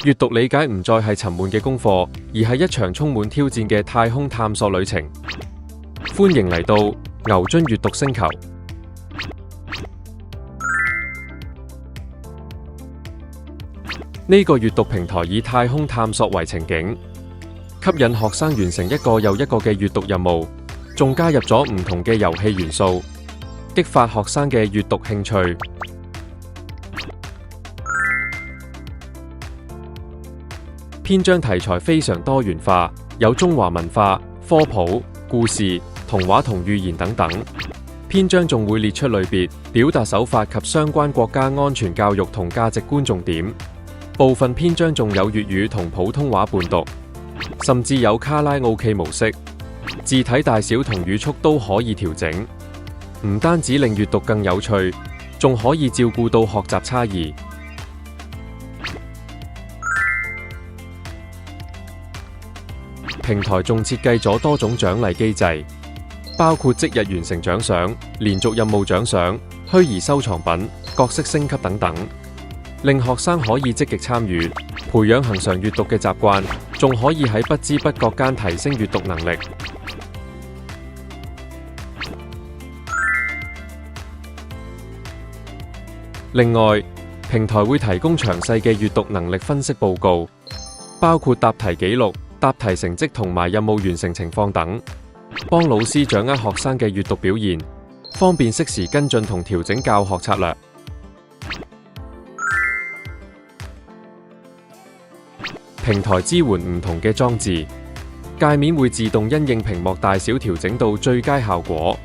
閱讀理解唔再係沉悶嘅功課，而係一場充滿挑戰嘅太空探索旅程。歡迎嚟到牛津閱讀星球。呢個閱讀平台以太空探索為情景，吸引學生完成一個又一個嘅閱讀任務，仲加入咗唔同嘅遊戲元素，激發學生嘅閱讀興趣。篇章題材非常多元化，有中華文化、科普、故事、童話同寓言等等。篇章仲會列出類別、表達手法及相關國家安全教育同價值觀重點。部分篇章仲有粵語同普通話伴讀，甚至有卡拉 OK 模式，字體大小同語速都可以調整。唔單止令閱讀更有趣，仲可以照顧到學習差異。平台仲設計咗多種獎勵機制，包括即日完成獎賞、連續任務獎賞、虛擬收藏品、角色升級等等，令學生可以積極參與，培養恆常閱讀嘅習慣，仲可以喺不知不覺間提升閱讀能力。另外，平台會提供詳細嘅閱讀能力分析報告，包括答題記錄、答題成績同埋任務完成情況等，幫老師掌握學生嘅閱讀表現，方便適時跟進同調整教學策略。平台支援唔同嘅裝置，界面會自動因應屏幕大小調整到最佳效果，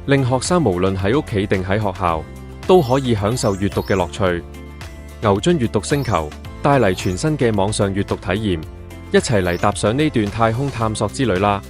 令學生無論喺屋企定喺學校，都可以享受閱讀嘅樂趣。牛津閱讀星球帶嚟全新嘅網上閱讀體驗，一齊嚟踏上呢段太空探索之旅啦！